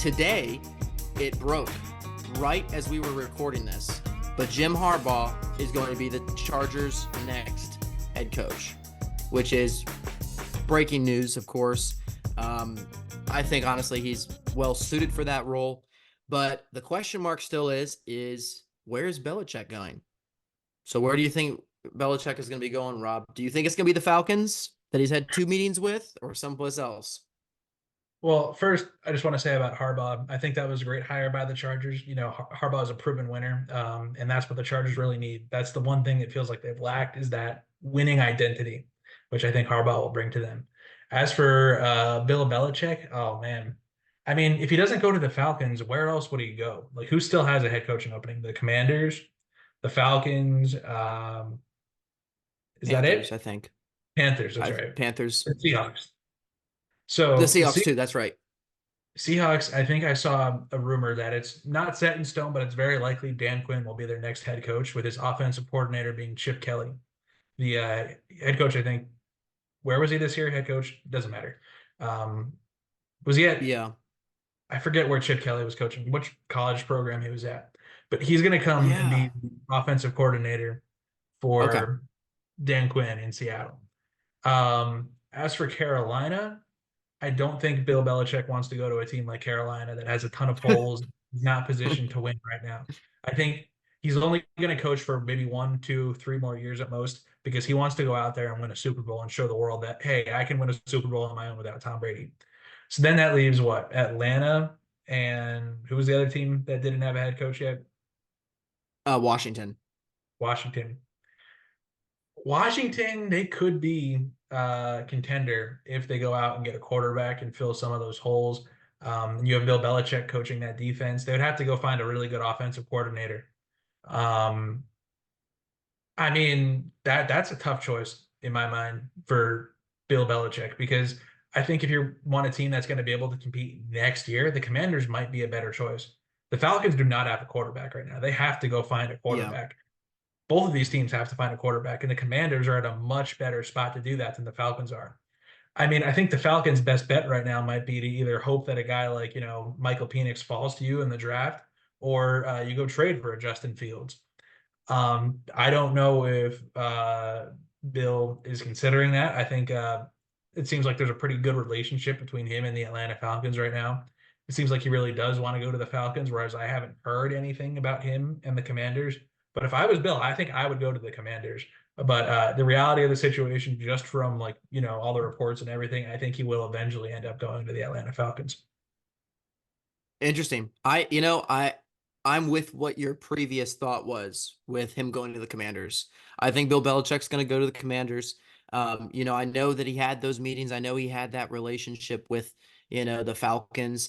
today it broke right as we were recording this. But Jim Harbaugh is going to be the Chargers' next head coach, which is breaking news, of course. I think, honestly, he's well suited for that role. But the question mark still is where's Belichick going? So where do you think Belichick is going to be going, Rob? Do you think it's going to be the Falcons that he's had 2 meetings with or someplace else? Well, first, I just want to say about Harbaugh. I think that was a great hire by the Chargers. Harbaugh is a proven winner, and that's what the Chargers really need. That's the one thing it feels like they've lacked is that winning identity, which I think Harbaugh will bring to them. As for Bill Belichick, oh man, I mean, if he doesn't go to the Falcons, where else would he go? Like, who still has a head coaching opening? The Commanders, the Falcons. Is that Panthers, it? I think. Panthers. That's right. Panthers. The Seahawks. The So the Seahawks, too. That's right. Seahawks, I think I saw a rumor that it's not set in stone, but it's very likely Dan Quinn will be their next head coach, with his offensive coordinator being Chip Kelly. The head coach, I think, where was he this year? Head coach? Doesn't matter. Um, was he at, Yeah. I forget where Chip Kelly was coaching, which college program he was at, but he's going to come and Yeah. be the offensive coordinator Okay. for Dan Quinn in Seattle. As for Carolina, I don't think Bill Belichick wants to go to a team like Carolina that has a ton of holes, is not positioned to win right now. I think he's only going to coach for maybe 1, 2, 3 more years at most because he wants to go out there and win a Super Bowl and show the world that, hey, I can win a Super Bowl on my own without Tom Brady. So then that leaves what? Atlanta, and who was the other team that didn't have a head coach yet? Washington. Washington. Washington, they could be a contender if they go out and get a quarterback and fill some of those holes. And you have Bill Belichick coaching that defense. They would have to go find a really good offensive coordinator. Um, I mean, that's a tough choice in my mind for Bill Belichick, because I think if you want a team that's going to be able to compete next year, the Commanders might be a better choice. The Falcons do not have a quarterback right now. They have to go find a Yeah. quarterback. Both of these teams have to find a quarterback, and the Commanders are at a much better spot to do that than the Falcons are. I mean, I think the Falcons' best bet right now might be to either hope that a guy like, Michael Penix falls to you in the draft, or you go trade for a Justin Fields. I don't know if Bill is considering that. I think it seems like there's a pretty good relationship between him and the Atlanta Falcons right now. It seems like he really does want to go to the Falcons, whereas I haven't heard anything about him and the Commanders. But if I was Bill, I think I would go to the Commanders. But the reality of the situation, just from all the reports and everything, I think he will eventually end up going to the Atlanta Falcons. Interesting. I'm with what your previous thought was with him going to the Commanders. I think Bill Belichick's going to go to the Commanders. I know that he had those meetings. I know he had that relationship with, the Falcons,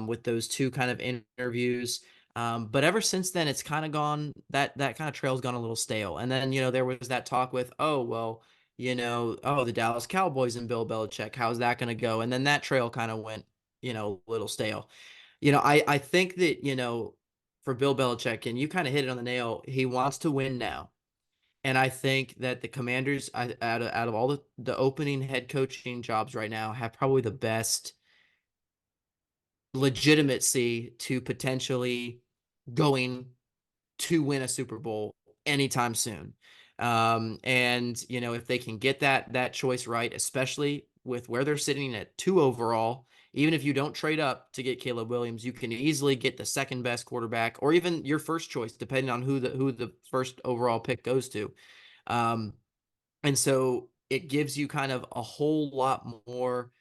with those two kind of interviews. But ever since then, it's kind of gone, that kind of trail's gone a little stale. And then, there was that talk with, oh, well, the Dallas Cowboys and Bill Belichick, how's that going to go? And then that trail kind of went, a little stale. I think that, for Bill Belichick, and you kind of hit it on the nail, he wants to win now. And I think that the Commanders, out of all the opening head coaching jobs right now, have probably the best legitimacy to potentially going to win a Super Bowl anytime soon. And if they can get that choice right, especially with where they're sitting at 2 overall, even if you don't trade up to get Caleb Williams, you can easily get the second best quarterback or even your first choice, depending on who the first overall pick goes to. Um, and so it gives you kind of a whole lot more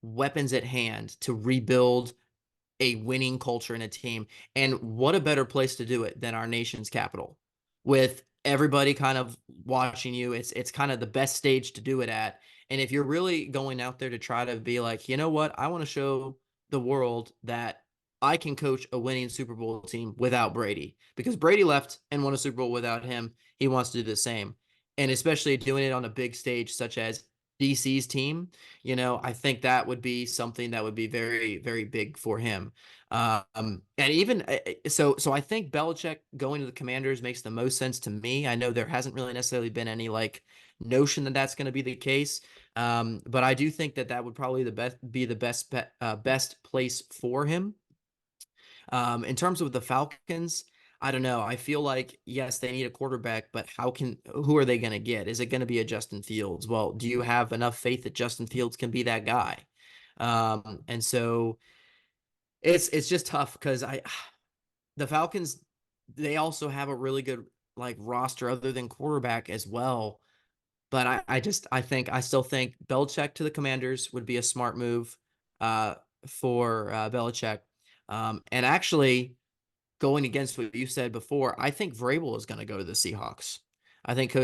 weapons at hand to rebuild a winning culture in a team. And what a better place to do it than our nation's capital, with everybody kind of watching you. It's kind of the best stage to do it at. And if you're really going out there to try to be like, you know what, I want to show the world that I can coach a winning Super Bowl team without Brady, because Brady left and won a Super Bowl without him. He wants to do the same. And especially doing it on a big stage such as DC's team, I think that would be something that would be very, very big for him. And even so I think Belichick going to the Commanders makes the most sense to me. I know there hasn't really necessarily been any notion that that's going to be the case. But I do think that would probably be the best place for him. In terms of the Falcons, I don't know. I feel like yes, they need a quarterback, but who are they going to get? Is it going to be a Justin Fields? Well, do you have enough faith that Justin Fields can be that guy? And so it's just tough because I the Falcons, they also have a really good like roster other than quarterback as well. But I still think Belichick to the Commanders would be a smart move uh, for Belichick. And actually, going against what you said before, I think Vrabel is going to go to the Seahawks. I think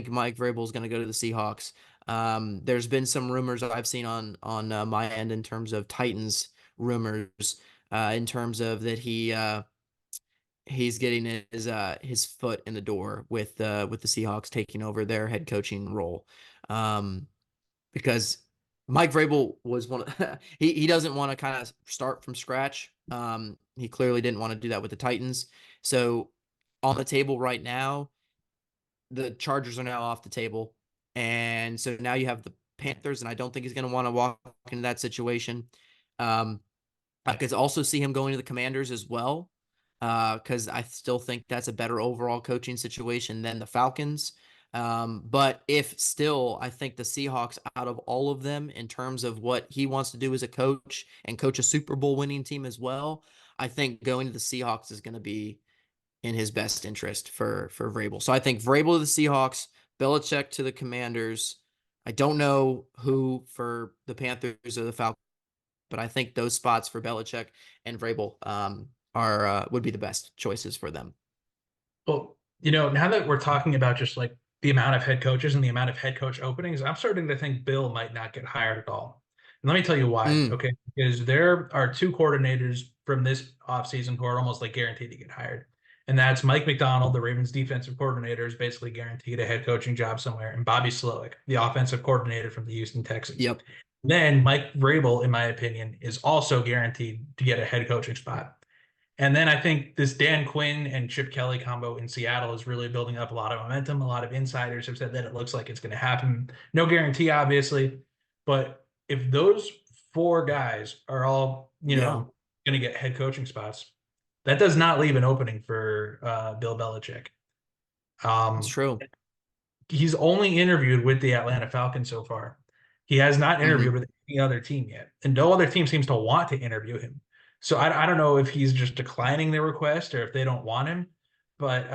Mike Vrabel is going to go to the Seahawks. There's been some rumors I've seen on my end in terms of Titans rumors, in terms of that he's getting his foot in the door with the Seahawks taking over their head coaching role. Um, because Mike Vrabel was one of he doesn't want to kind of start from scratch. He clearly didn't want to do that with the Titans. So on the table right now, the Chargers are now off the table. And so now you have the Panthers, and I don't think he's going to want to walk into that situation. Um, I could also see him going to the Commanders as well, because I still think that's a better overall coaching situation than the Falcons. But if still, I think the Seahawks, out of all of them, in terms of what he wants to do as a coach and coach a Super Bowl winning team as well, I think going to the Seahawks is going to be in his best interest for Vrabel. So I think Vrabel to the Seahawks, Belichick to the Commanders. I don't know who for the Panthers or the Falcons, but I think those spots for Belichick and Vrabel are would be the best choices for them. Well, now that we're talking about just like the amount of head coaches and the amount of head coach openings, I'm starting to think Bill might not get hired at all. And let me tell you why. Mm, Okay. Because there are two coordinators from this offseason who are almost like guaranteed to get hired. And that's Mike McDonald, the Ravens defensive coordinator, is basically guaranteed a head coaching job somewhere, and Bobby Slowick, the offensive coordinator from the Houston Texans. yep. Then Mike Vrabel, in my opinion, is also guaranteed to get a head coaching spot. And then I think this Dan Quinn and Chip Kelly combo in Seattle is really building up a lot of momentum. A lot of insiders have said that it looks like it's going to happen. No guarantee, obviously, but if those four guys are all, Yeah, going to get head coaching spots, that does not leave an opening for Bill Belichick. it's Um, true. he's only interviewed with the Atlanta Falcons so far. He has not interviewed Hmm. with any other team yet, and no other team seems to want to interview him. So I don't know if he's just declining the request or if they don't want him. But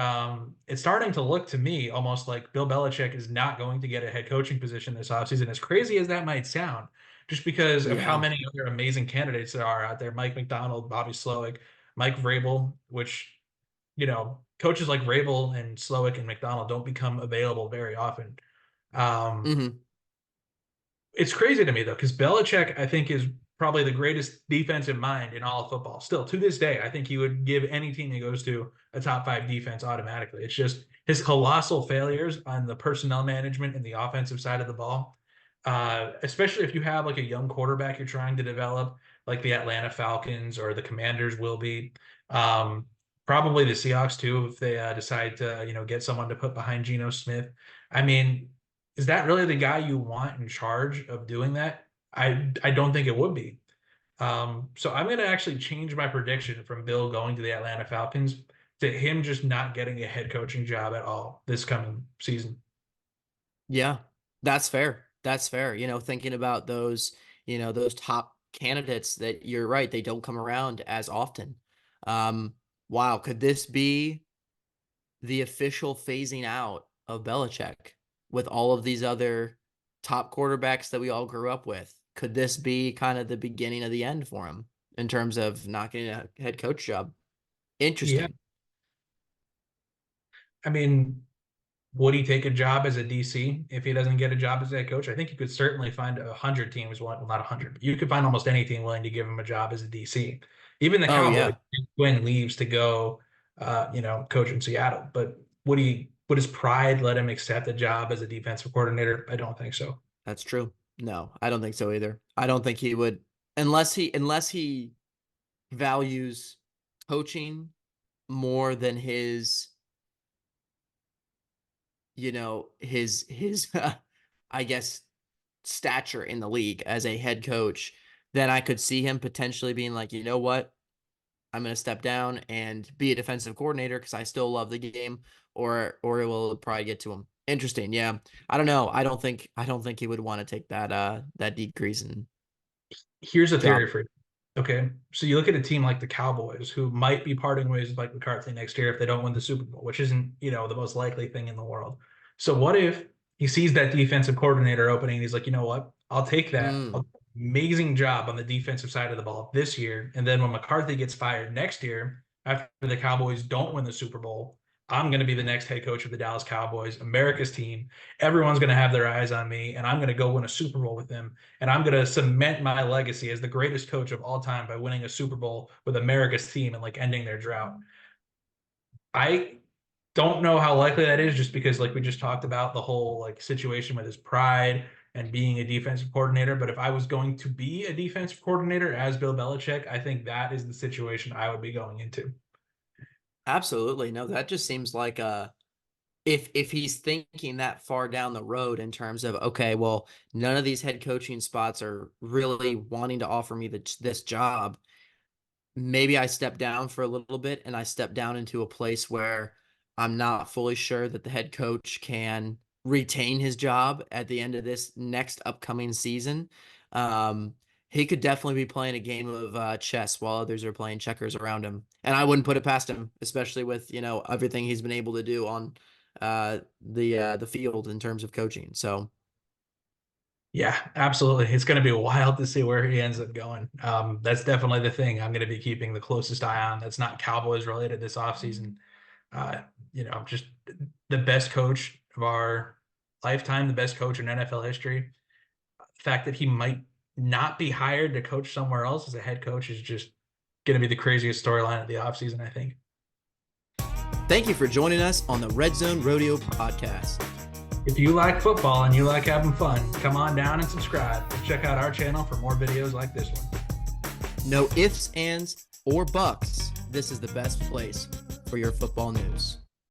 it's starting to look to me almost like Bill Belichick is not going to get a head coaching position this offseason, as crazy as that might sound, just because of how Yeah. many other amazing candidates there are out there. Mike McDonald, Bobby Slowick, Mike Vrabel, which coaches like Vrabel and Slowick and McDonald don't become available very often. Um, Hmm. it's crazy to me though, because Belichick, I think, is probably the greatest defensive mind in all of football. Still, to this day, I think he would give any team he goes to a top five defense automatically. It's just his colossal failures on the personnel management and the offensive side of the ball. Especially if you have like a young quarterback you're trying to develop, like the Atlanta Falcons or the Commanders will be. Um, Probably the Seahawks too, if they decide to, get someone to put behind Geno Smith. I mean, is that really the guy you want in charge of doing that? I don't think it would be. So I'm going to actually change my prediction from Bill going to the Atlanta Falcons to him just not getting a head coaching job at all this coming season. Yeah, that's fair. That's fair. Thinking about those top candidates that you're right, they don't come around as often. Wow, could this be the official phasing out of Belichick with all of these other top quarterbacks that we all grew up with? Could this be kind of the beginning of the end for him in terms of not getting a head coach job? Yeah, Interesting. I mean, would he take a job as a DC if he doesn't get a job as a head coach? I think you could certainly find 100 teams, well, not 100, but you could find almost any team willing to give him a job as a DC. Even the Oh Cowboys, yeah, when leaves to go, coach in Seattle. But would his pride let him accept a job as a defensive coordinator? I don't think so. that's true. No, I don't think so either. I don't think he would unless he values coaching more than his I guess stature in the league as a head coach, then I could see him potentially being like, you know what? I'm going to step down and be a defensive coordinator because I still love the game, or it will probably get to him. Interesting. Yeah. I don't know. I don't think he would want to take that decrease in Here's a job. theory for you. Okay. So you look at a team like the Cowboys, who might be parting ways with Mike McCarthy next year if they don't win the Super Bowl, which isn't, the most likely thing in the world. So what if he sees that defensive coordinator opening and he's like, you know what? I'll take that. Mm. Amazing job on the defensive side of the ball this year. And then when McCarthy gets fired next year, after the Cowboys don't win the Super Bowl, I'm going to be the next head coach of the Dallas Cowboys, America's team. Everyone's going to have their eyes on me, and I'm going to go win a Super Bowl with them. And I'm going to cement my legacy as the greatest coach of all time by winning a Super Bowl with America's team and like ending their drought. I don't know how likely that is, just because like we just talked about the whole like situation with his pride and being a defensive coordinator. But if I was going to be a defensive coordinator as Bill Belichick, I think that is the situation I would be going into. Absolutely. No, that just seems like if he's thinking that far down the road in terms of, okay, well, none of these head coaching spots are really wanting to offer me this job. Maybe I step down for a little bit and I step down into a place where I'm not fully sure that the head coach can retain his job at the end of this next upcoming season. Um, he could definitely be playing a game of chess while others are playing checkers around him, and I wouldn't put it past him, especially with everything he's been able to do on the field in terms of coaching. So Yeah, absolutely. It's going to be wild to see where he ends up going. That's definitely the thing I'm going to be keeping the closest eye on. That's not Cowboys related this offseason. Just the best coach of our lifetime, the best coach in NFL history. The fact that he might not be hired to coach somewhere else as a head coach is just going to be the craziest storyline of the offseason, I think. thank you for joining us on the Red Zone Rodeo podcast. If you like football and you like having fun, come on down and subscribe. Check out our channel for more videos like this one. No ifs, ands, or bucks. This is the best place for your football news.